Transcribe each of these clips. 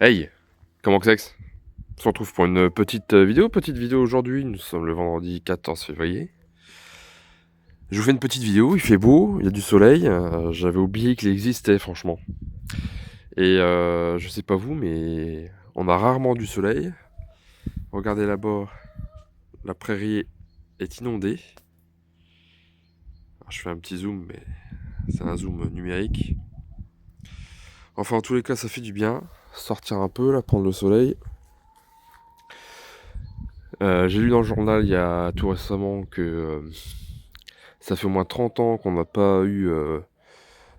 Hey, comment que c'est? On se retrouve pour une petite vidéo aujourd'hui, nous sommes le vendredi 14 février. Je vous fais une petite vidéo, il fait beau, il y a du soleil, j'avais oublié qu'il existait franchement. Et je sais pas vous, mais on a rarement du soleil. Regardez là-bas, la prairie est inondée. Alors, je fais un petit zoom, mais c'est un zoom numérique. Enfin, en tous les cas, ça fait du bien, sortir un peu, là, prendre le soleil. J'ai lu dans le journal il y a tout récemment que ça fait au moins 30 ans qu'on n'a pas eu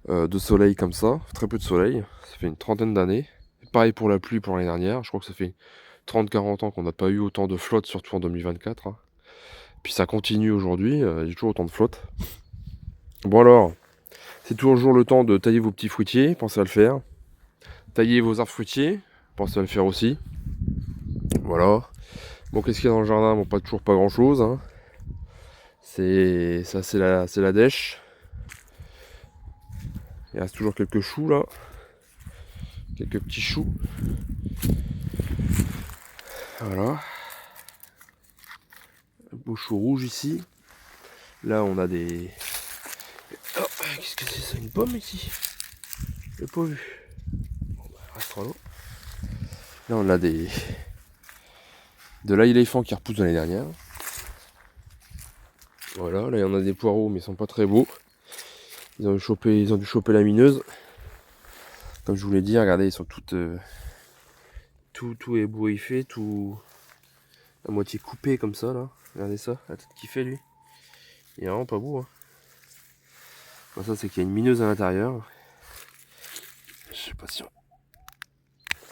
de soleil comme ça, très peu de soleil, ça fait une trentaine d'années. Pareil pour la pluie pour l'année dernière, je crois que ça fait 30-40 ans qu'on n'a pas eu autant de flotte, surtout en 2024. Hein. Puis ça continue aujourd'hui, il y a toujours autant de flotte. Bon alors, c'est toujours le temps de tailler vos petits fruitiers, pensez à le faire. Tailler vos arbres fruitiers, pensez à le faire aussi. Voilà. Bon, qu'est-ce qu'il y a dans le jardin? Bon, toujours pas grand chose. Hein. C'est la dèche. Il reste toujours quelques choux là. Quelques petits choux. Voilà. Un beau chou rouge ici. Là on a des... Oh, qu'est-ce que c'est ça? Une pomme ici? J'ai pas vu. Bon, bah, reste en l'eau. Là on a des... de l'ail éléphant qui repousse de l'année dernière. Voilà, là il y en a des poireaux mais ils sont pas très beaux. Ils ont dû choper la mineuse. Comme je vous l'ai dit, regardez, ils sont toutes... tout ébouriffé, tout... à moitié coupé comme ça là. Regardez ça, la tête qu'il fait lui. Il est vraiment pas beau. Hein. Bon, ça c'est qu'il y a une mineuse à l'intérieur. Je sais pas si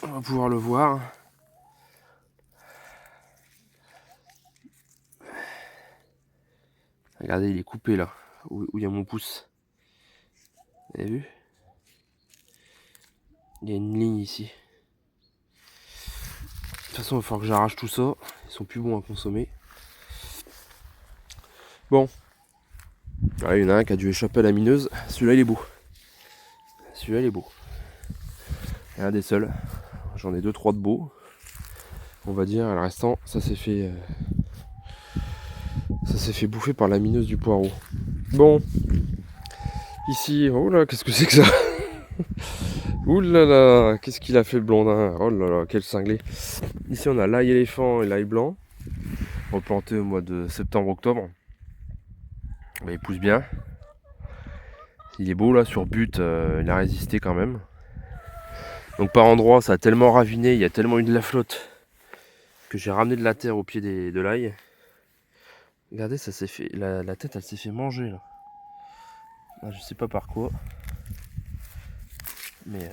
on va pouvoir le voir. Regardez, il est coupé là, où il y a mon pouce. Vous avez vu? Il y a une ligne ici. De toute façon, il va falloir que j'arrache tout ça. Ils sont plus bons à consommer. Bon. Là, il y en a un qui a dû échapper à la mineuse. Celui-là, il est beau. Celui-là, il est beau. Il y en a des seuls. J'en ai 2-3 de beaux. On va dire, le restant, ça s'est fait bouffer par la mineuse du poireau. Bon. Ici, oh là, qu'est-ce que c'est que ça? Ouh là là, qu'est-ce qu'il a fait le blondin? Oh là là, quel cinglé. Ici, on a l'ail éléphant et l'ail blanc. Replanté au mois de septembre-octobre. Il pousse bien. Il est beau là sur but, il a résisté quand même. Donc par endroits ça a tellement raviné, il y a tellement eu de la flotte que j'ai ramené de la terre au pied de l'ail. Regardez, ça s'est fait. La tête elle s'est fait manger là. Ah, je sais pas par quoi. Mais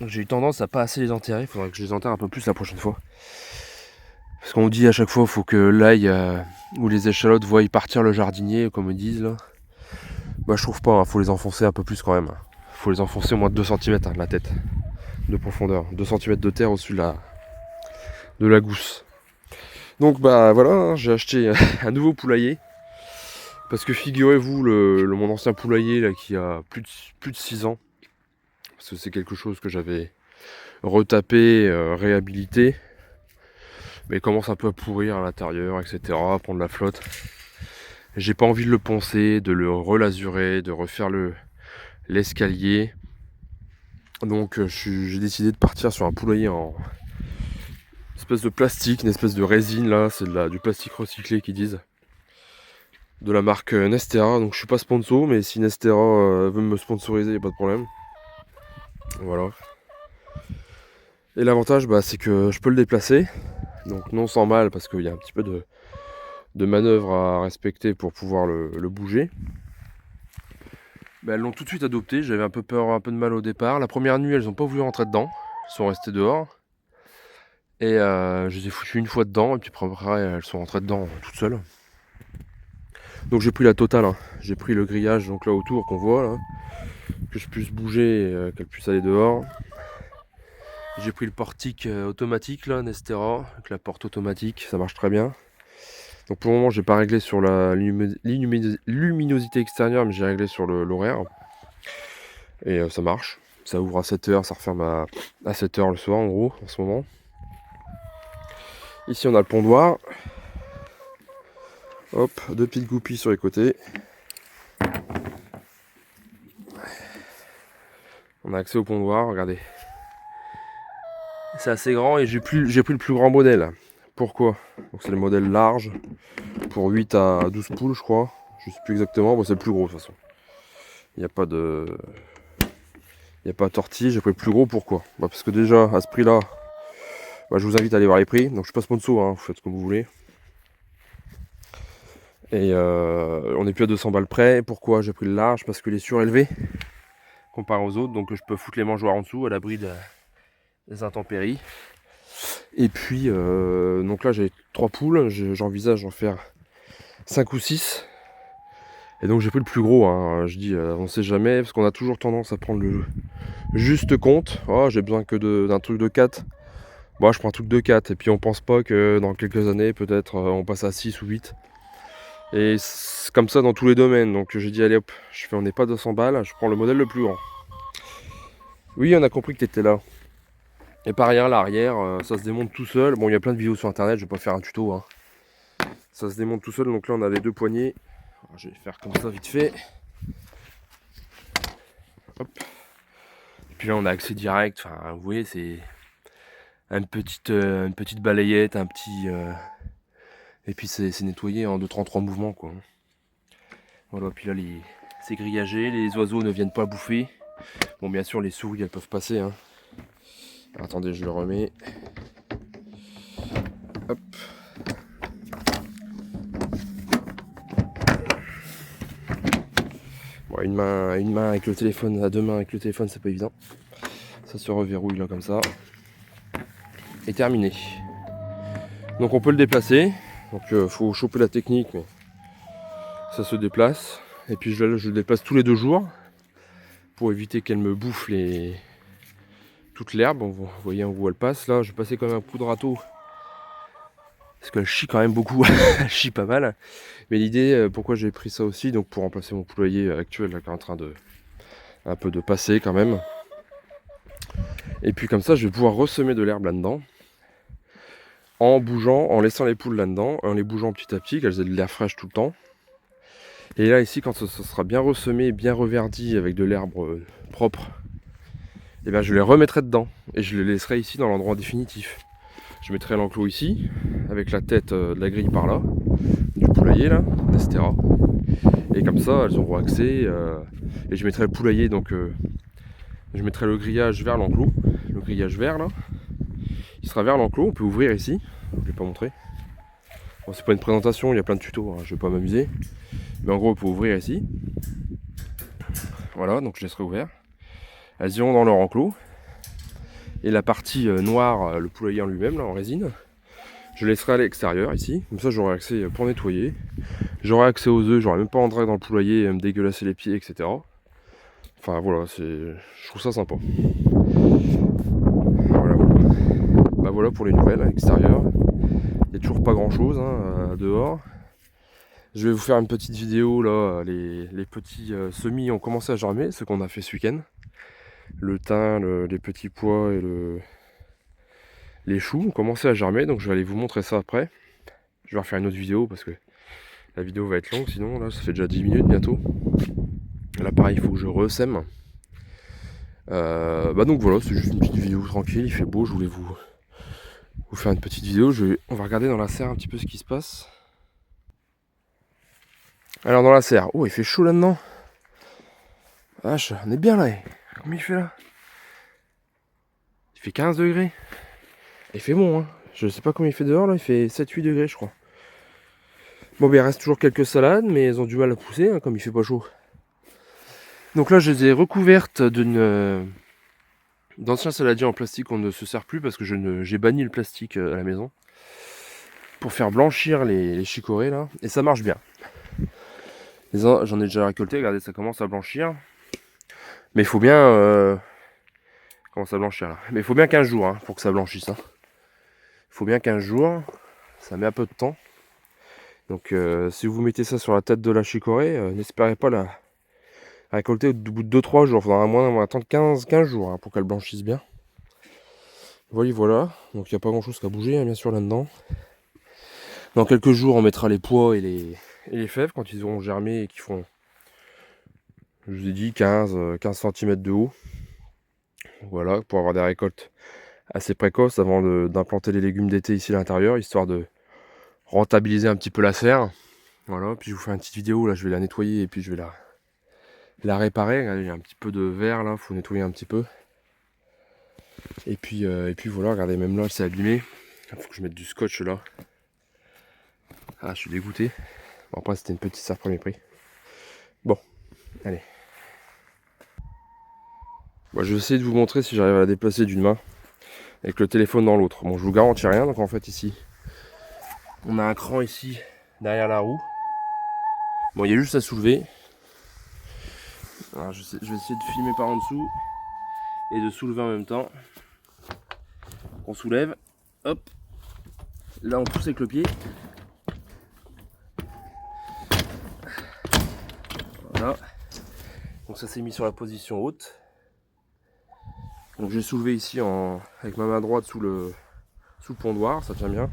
donc j'ai eu tendance à pas assez les enterrer, il faudrait que je les enterre un peu plus la prochaine fois. Parce qu'on dit à chaque fois, il faut que l'ail ou les échalotes voient partir le jardinier, comme ils disent là. Bah je trouve pas, hein, faut les enfoncer un peu plus quand même. Faut les enfoncer au moins de 2 cm de la tête de profondeur. 2 cm de terre au-dessus de la gousse. Donc bah voilà, hein, j'ai acheté un nouveau poulailler. Parce que figurez-vous, mon ancien poulailler là, qui a plus de 6 ans, parce que c'est quelque chose que j'avais retapé, réhabilité, mais il commence un peu à pourrir à l'intérieur, etc., à prendre la flotte. J'ai pas envie de le poncer, de le relasurer, de refaire l'escalier. Donc j'ai décidé de partir sur un poulailler en espèce de plastique, une espèce de résine là, c'est du plastique recyclé qu'ils disent. De la marque Nestera, donc je suis pas sponsor, mais si Nestera veut me sponsoriser, y a pas de problème. Voilà. Et l'avantage, bah, c'est que je peux le déplacer, donc non sans mal, parce qu'il y a un petit peu de manœuvre à respecter pour pouvoir le bouger. Bah, elles l'ont tout de suite adopté, j'avais un peu peur, un peu de mal au départ. La première nuit, elles n'ont pas voulu rentrer dedans, elles sont restées dehors. Et je les ai foutues une fois dedans, et puis après, elles sont rentrées dedans toutes seules. Donc j'ai pris la totale, hein. J'ai pris le grillage donc là autour qu'on voit là, que je puisse bouger et qu'elle puisse aller dehors. J'ai pris le portique automatique là, Nestera, avec la porte automatique, ça marche très bien. Donc pour le moment j'ai pas réglé sur la luminosité extérieure, mais j'ai réglé sur l'horaire. Et ça marche. Ça ouvre à 7h, ça referme à 7h le soir en gros en ce moment. Ici on a le pondoir. Hop, 2 petites goupilles sur les côtés. On a accès au pondoir, regardez. C'est assez grand et j'ai pris le plus grand modèle. Pourquoi? Donc c'est le modèle large pour 8 à 12 poules je crois. Je sais plus exactement, bon, c'est le plus gros de toute façon. Il n'y a pas de tortille, j'ai pris le plus gros. Pourquoi? Parce que déjà à ce prix là, je vous invite à aller voir les prix. Donc je suis pas sponsor, hein, vous faites comme vous voulez. Et on n'est plus à 200 balles près. Pourquoi j'ai pris le large? Parce qu'il est surélevé comparé aux autres, donc je peux foutre les mangeoires en dessous à l'abri des intempéries. Et puis donc là j'ai 3 poules, j'envisage d'en faire 5 ou 6. Et donc j'ai pris le plus gros, hein. Je dis on sait jamais, parce qu'on a toujours tendance à prendre le juste compte. Oh, j'ai besoin que d'un truc de 4. Bon, je prends un truc de 4 et puis on pense pas que dans quelques années peut-être on passe à 6 ou 8. Et c'est comme ça dans tous les domaines. Donc j'ai dit allez hop, on n'est pas 200 balles, je prends le modèle le plus grand. Oui, on a compris que tu étais là. Et par rien, l'arrière, ça se démonte tout seul. Bon, il y a plein de vidéos sur internet, je vais pas faire un tuto, hein. Ça se démonte tout seul, donc là on a les 2 poignées. Alors, je vais faire comme ça vite fait. Hop. Et puis là on a accès direct, enfin vous voyez c'est une petite balayette, un petit... Et puis c'est nettoyé en 2-3 mouvements quoi. Voilà, puis là c'est grillagé, les oiseaux ne viennent pas bouffer. Bon bien sûr les souris elles peuvent passer, hein. Alors, attendez, je le remets. Hop. Bon, une main avec le téléphone, à 2 mains avec le téléphone, c'est pas évident. Ça se reverrouille là comme ça. Et terminé. Donc on peut le déplacer. Donc faut choper la technique, mais ça se déplace. Et puis je le déplace tous les 2 jours pour éviter qu'elle me bouffe toute l'herbe. Vous voyez où elle passe. Là, je vais passer quand même un coup de râteau. Parce qu'elle chie quand même beaucoup. Elle chie pas mal. Mais l'idée, pourquoi j'ai pris ça aussi, donc pour remplacer mon poulailler actuel là, qui est en train de un peu de passer quand même. Et puis comme ça, je vais pouvoir ressemer de l'herbe là-dedans. En bougeant, en laissant les poules là-dedans, en les bougeant petit à petit, qu'elles aient de l'air fraîche tout le temps. Et là ici, quand ça sera bien ressemé, bien reverdi avec de l'herbe propre, et bien je les remettrai dedans et je les laisserai ici dans l'endroit définitif. Je mettrai l'enclos ici, avec la tête de la grille par là, du poulailler là, etc. Et comme ça, elles auront accès. Et je mettrai le poulailler, donc je mettrai le grillage vers l'enclos, le grillage vert là. Il sera vers l'enclos, on peut ouvrir ici. Je ne vais pas montrer. Bon, c'est pas une présentation, il y a plein de tutos, hein, je vais pas m'amuser. Mais en gros, on peut ouvrir ici. Voilà, donc je laisserai ouvert. Elles iront dans leur enclos. Et la partie noire, le poulailler en lui-même, là, en résine, je laisserai à l'extérieur ici. Comme ça, j'aurai accès pour nettoyer. J'aurai accès aux œufs, j'aurai même pas entré dans le poulailler et me dégueulasser les pieds, etc. Enfin voilà, je trouve ça sympa. Voilà, voilà. Bah voilà pour les nouvelles à l'extérieur. Il n'y a toujours pas grand chose dehors. Je vais vous faire une petite vidéo là, les petits semis ont commencé à germer, ce qu'on a fait ce week-end. Le thym, les petits pois et les choux ont commencé à germer, donc je vais aller vous montrer ça après. Je vais refaire une autre vidéo parce que la vidéo va être longue, sinon là ça fait déjà 10 minutes bientôt. Là pareil, il faut que je ressème. Donc voilà, c'est juste une petite vidéo tranquille, il fait beau, je voulais vous faire une petite vidéo. On va regarder dans la serre un petit peu ce qui se passe. Alors dans la serre, oh il fait chaud là-dedans. Vache, on est bien là. Combien il fait là? Il fait 15 degrés. Il fait bon, hein. Je sais pas combien il fait dehors là, il fait 7-8 degrés je crois. Bon il reste toujours quelques salades, mais elles ont du mal à pousser, hein, comme il fait pas chaud. Donc là je les ai recouvertes d'anciens saladiers en plastique. On ne se sert plus parce que j'ai banni le plastique à la maison. Pour faire blanchir les chicorées là. Et ça marche bien. J'en ai déjà récolté, regardez, ça commence à blanchir. Mais il faut bien... commence à blanchir là. Mais il faut bien 15 jours hein, pour que ça blanchisse. Il faut bien 15 jours. Ça met un peu de temps. Donc si vous mettez ça sur la tête de la chicorée, n'espérez pas récolter au bout de 2-3 jours. Il faudra au moins attendre 15 jours hein, pour qu'elle blanchisse bien. Voilà. Donc il n'y a pas grand chose qu'à bouger, hein, bien sûr, là-dedans. Dans quelques jours, on mettra les pois et les fèves quand ils auront germé et qu'ils font, je vous ai dit, 15 cm de haut. Voilà, pour avoir des récoltes assez précoces avant d'implanter les légumes d'été ici à l'intérieur, histoire de rentabiliser un petit peu la serre. Voilà, puis je vous fais une petite vidéo, là je vais la nettoyer et puis je vais la réparer. Regardez, il y a un petit peu de verre là, faut nettoyer un petit peu. Et puis voilà, regardez, même là c'est abîmé. Il faut que je mette du scotch là. Ah, je suis dégoûté. Bon, après c'était une petite serre premier prix. Bon, allez. Bon, je vais essayer de vous montrer si j'arrive à la déplacer d'une main avec le téléphone dans l'autre. Bon, je vous garantis rien, donc en fait ici, on a un cran ici derrière la roue. Bon, il y a juste à soulever. Alors, je vais essayer de filmer par en dessous et de soulever en même temps. On soulève, hop. Là, on pousse avec le pied. Voilà. Donc ça s'est mis sur la position haute. Donc j'ai soulevé ici avec ma main droite sous le pondoir, ça tient bien.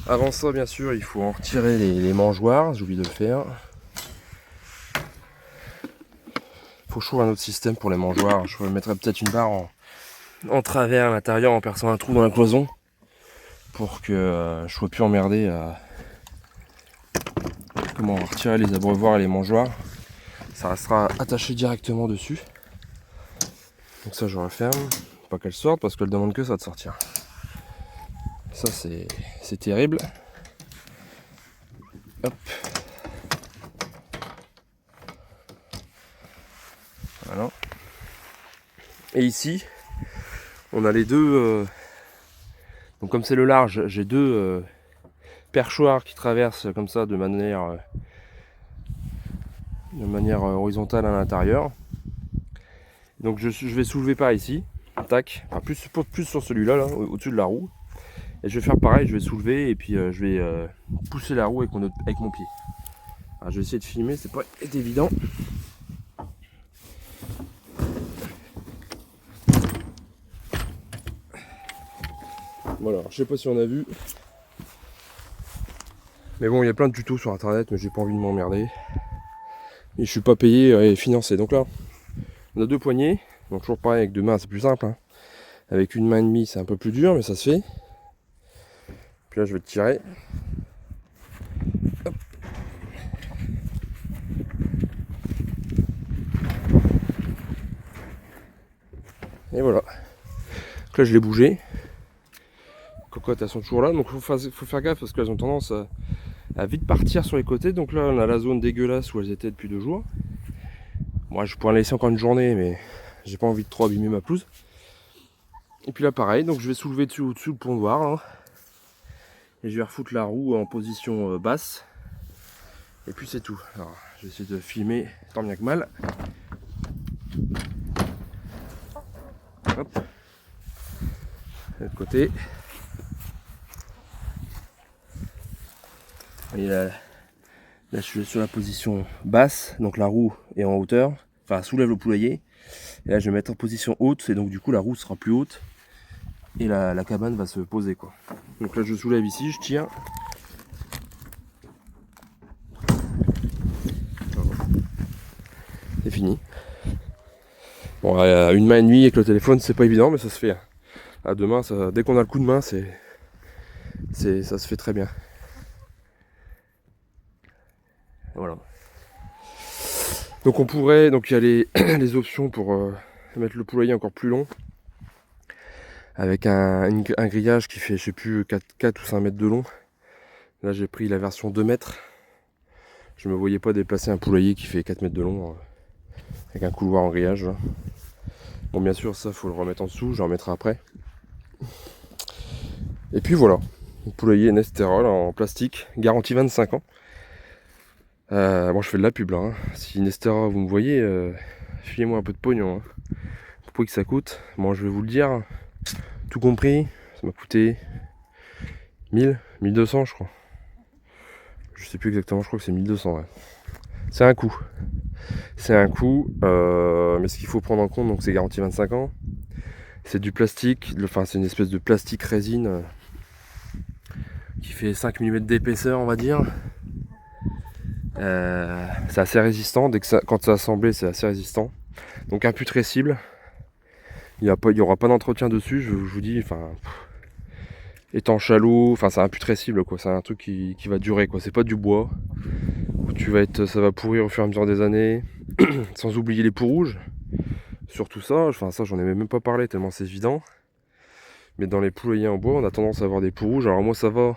Avant ça, bien sûr, il faut en retirer les mangeoires, j'ai oublié de le faire. Il faut que je trouve un autre système pour les mangeoires. Je mettrai peut-être une barre en travers à l'intérieur en perçant un trou dans la cloison pour que je sois plus emmerdé à retirer les abreuvoirs et les mangeoires. Ça restera attaché directement dessus. Donc ça je referme, pas qu'elle sorte parce qu'elle demande que ça de sortir. Ça c'est terrible. Hop. Voilà. Et ici, on a les deux. Donc comme c'est le large, j'ai deux perchoirs qui traversent comme ça de manière horizontale à l'intérieur. Donc je vais soulever par ici, tac, enfin, plus sur celui-là, là, au-dessus de la roue. Et je vais faire pareil, je vais soulever et puis je vais pousser la roue avec mon pied. Alors, je vais essayer de filmer, c'est pas évident. Voilà, je sais pas si on a vu. Mais bon, il y a plein de tutos sur internet, mais j'ai pas envie de m'emmerder. Et je suis pas payé et financé. Donc là, on a deux poignées. Donc toujours pareil, avec deux mains, c'est plus simple. Hein. Avec une main et demie, c'est un peu plus dur, mais ça se fait. Puis là, je vais tirer. Hop. Et voilà. Donc là, je l'ai bougé. Les cocottes, elles sont toujours là. Donc il faut faire gaffe parce qu'elles ont tendance à vite partir sur les côtés. Donc là, on a la zone dégueulasse où elles étaient depuis 2 jours. Moi, je pourrais en laisser encore une journée, mais j'ai pas envie de trop abîmer ma pelouse. Et puis là, pareil. Donc je vais soulever au-dessus le pondoir. Hein. Et je vais refoutre la roue en position basse. Et puis c'est tout. Alors, je vais essayer de filmer tant bien que mal. Hop. De l'autre côté. Et là, je suis sur la position basse, donc la roue est en hauteur, enfin soulève le poulailler. Et là je vais mettre en position haute, et donc du coup la roue sera plus haute et la cabane va se poser quoi. Donc là je soulève ici, je tire. C'est fini. Bon, à une main et demie avec le téléphone c'est pas évident, mais ça se fait. À deux mains, dès qu'on a le coup de main, ça se fait très bien. Voilà. Donc on pourrait, donc il y a les options pour mettre le poulailler encore plus long. Avec un grillage qui fait, je sais plus, 4 ou 5 mètres de long. Là j'ai pris la version 2 mètres. Je me voyais pas déplacer un poulailler qui fait 4 mètres de long avec un couloir en grillage. Là. Bon bien sûr ça faut le remettre en dessous, j'en remettrai après. Et puis voilà, le poulailler Nestera en plastique, garantie 25 ans. Bon je fais de la pub là, hein. Si Nestera vous me voyez, filez-moi un peu de pognon. Hein. Pour que ça coûte, bon je vais vous le dire, tout compris, ça m'a coûté 1200 je crois. Je sais plus exactement, je crois que c'est 1200 ouais. C'est un coût. C'est un coût, mais ce qu'il faut prendre en compte, donc c'est garanti 25 ans. C'est du plastique, enfin c'est une espèce de plastique résine qui fait 5 mm d'épaisseur, on va dire. C'est assez résistant, quand c'est assemblé, c'est assez résistant. Donc imputrescible. Il n'y aura pas d'entretien dessus, je vous dis, enfin, étanche à l'eau, enfin c'est imputrescible quoi, c'est un truc qui va durer quoi, c'est pas du bois, où ça va pourrir au fur et à mesure des années, sans oublier les poux rouges, surtout ça, enfin ça j'en ai même pas parlé tellement c'est évident, mais dans les poulaillers en bois on a tendance à avoir des poux rouges, alors moi ça va,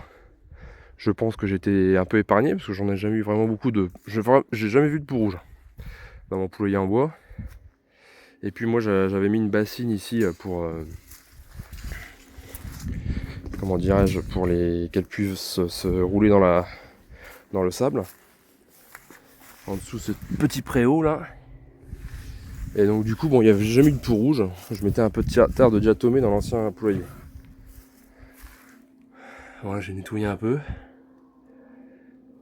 je pense que j'étais un peu épargné, parce que j'en ai jamais eu vraiment beaucoup j'ai jamais vu de poux rouges dans mon poulailler en bois, et puis moi j'avais mis une bassine ici pour... comment dirais-je, pour qu'elles puissent se rouler dans le sable. En dessous ce petit préau là. Et donc du coup, bon, il n'y avait jamais eu de poux rouge. Je mettais un peu de terre de diatomée dans l'ancien poulailler. Voilà, j'ai nettoyé un peu.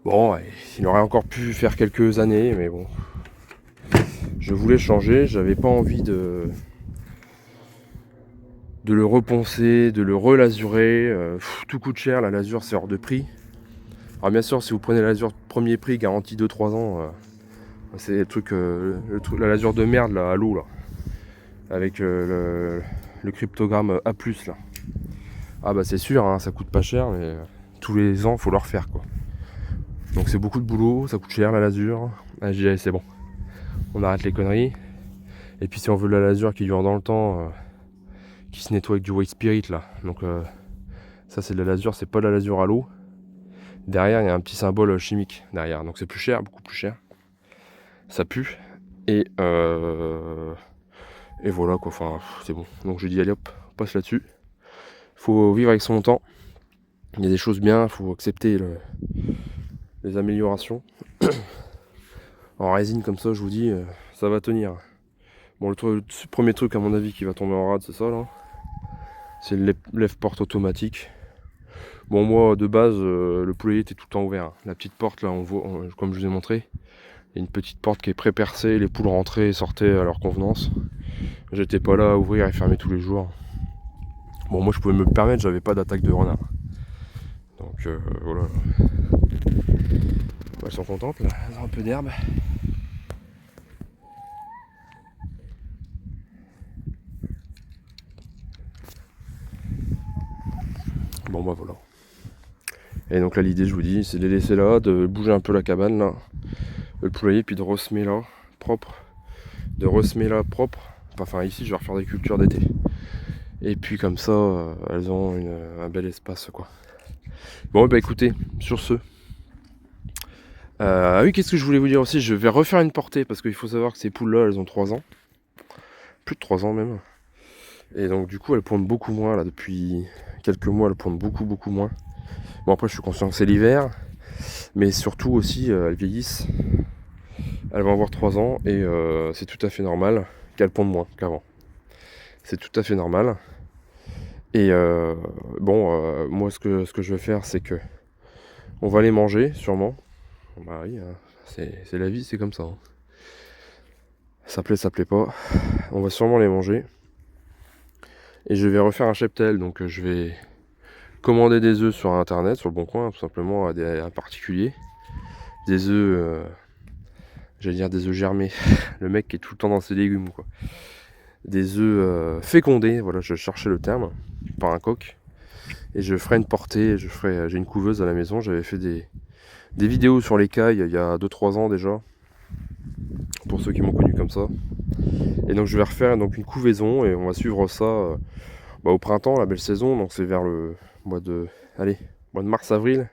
Bon, il aurait encore pu faire quelques années, mais bon. Je voulais changer, j'avais pas envie de le reponcer, de le relasurer. Tout coûte cher, la lasure c'est hors de prix. Alors bien sûr, si vous prenez la lasure premier prix, garantie 2-3 ans, c'est le truc, la lasure de merde là, à l'eau là. Avec le cryptogramme A+, là. Ah bah c'est sûr, hein, ça coûte pas cher, mais tous les ans, faut le refaire quoi. Donc c'est beaucoup de boulot, ça coûte cher la lasure. Ah, j'ai dit, c'est bon, on arrête les conneries. Et puis si on veut de la lasure qui dure dans le temps, qui se nettoie avec du white spirit là. Donc ça c'est de la lasure, c'est pas de la lasure à l'eau. Derrière il y a un petit symbole chimique derrière, donc c'est plus cher, beaucoup plus cher. Ça pue. Et voilà quoi, enfin c'est bon. Donc j'ai dit allez hop, on passe là-dessus. Faut vivre avec son temps. Il y a des choses bien, il faut accepter les améliorations. En résine comme ça, je vous dis, ça va tenir. Bon, le premier truc à mon avis qui va tomber en rade, c'est ça là. C'est le lève-porte automatique. Bon, moi de base, le poulailler était tout le temps ouvert. La petite porte là, on voit, comme je vous ai montré, il y a une petite porte qui est pré-percée, les poules rentraient et sortaient à leur convenance. J'étais pas là à ouvrir et fermer tous les jours. Bon, moi je pouvais me le permettre, j'avais pas d'attaque de renard. Donc voilà. Elles sont contentes là, elles ont un peu d'herbe. Bon bah voilà. Et donc là l'idée je vous dis c'est de les laisser là, de bouger un peu la cabane là, le poulailler, puis de ressemer là propre. De ressemer là propre. Enfin ici je vais refaire des cultures d'été. Et puis comme ça elles ont un bel espace quoi. Bon bah écoutez, sur ce. Ah oui, qu'est-ce que je voulais vous dire aussi, je vais refaire une portée parce qu'il faut savoir que ces poules là elles ont 3 ans. Plus de 3 ans même. Et donc du coup elles pondent beaucoup moins là, depuis quelques mois elles pondent beaucoup moins. Bon après je suis conscient que c'est l'hiver, mais surtout aussi elles vieillissent. Elles vont avoir 3 ans et c'est tout à fait normal qu'elles pondent moins qu'avant. C'est tout à fait normal. Et moi ce que je vais faire c'est que on va les manger sûrement. Bah oui, hein, c'est la vie, c'est comme ça. Hein. Ça plaît pas. On va sûrement les manger. Et je vais refaire un cheptel, donc je vais commander des œufs sur internet, sur le bon coin, tout simplement à un particulier. Des œufs, j'allais dire des œufs germés. Le mec qui est tout le temps dans ses légumes quoi. Des œufs fécondés, voilà, je cherchais le terme, par un coq. Et je ferai une portée, j'ai une couveuse à la maison, j'avais fait des vidéos sur les cailles il y a 2-3 ans déjà, pour ceux qui m'ont connu comme ça. Et donc je vais refaire donc une couvaison et on va suivre ça au printemps, la belle saison, donc c'est vers le mois de mars-avril,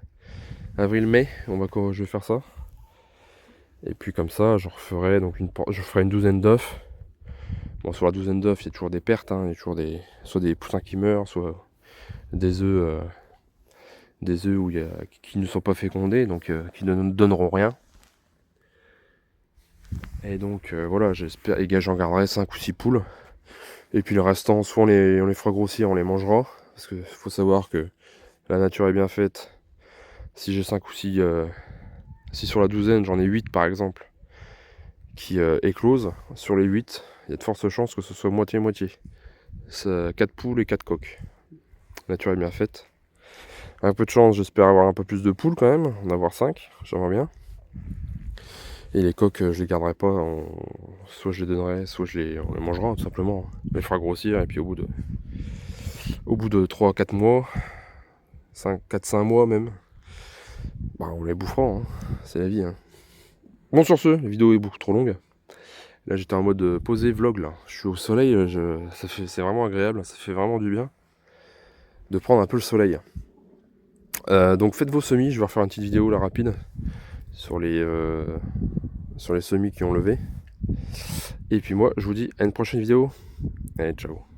avril-mai, je vais faire ça. Et puis comme ça, je ferai une douzaine d'œufs. Bon, sur la douzaine d'œufs, il y a toujours des pertes, hein, il y a toujours soit des poussins qui meurent, soit des œufs qui ne sont pas fécondés, donc qui ne donneront rien. Et donc voilà, j'espère, et j'en garderai 5 ou 6 poules. Et puis le restant, soit on les fera grossir, on les mangera. Parce qu'il faut savoir que la nature est bien faite. Si j'ai 5 ou 6, si sur la douzaine j'en ai 8 par exemple, qui éclosent. Sur les 8, il y a de fortes chances que ce soit moitié-moitié. 4 poules et 4 coques. La nature est bien faite. Un peu de chance, j'espère avoir un peu plus de poules quand même, en avoir 5, j'aimerais bien. Et les coques, je les garderai pas, soit je les donnerai, soit on les mangera tout simplement. On les fera grossir et puis au bout de 3-4 mois, 4-5 mois même, bah, on les bouffera, hein. C'est la vie. Hein. Bon, sur ce, la vidéo est beaucoup trop longue. Là j'étais en mode posé vlog là. Je suis au soleil, c'est vraiment agréable, ça fait vraiment du bien de prendre un peu le soleil. Donc faites vos semis, je vais refaire une petite vidéo là rapide sur les semis qui ont levé. Et puis moi je vous dis à une prochaine vidéo. Allez, ciao.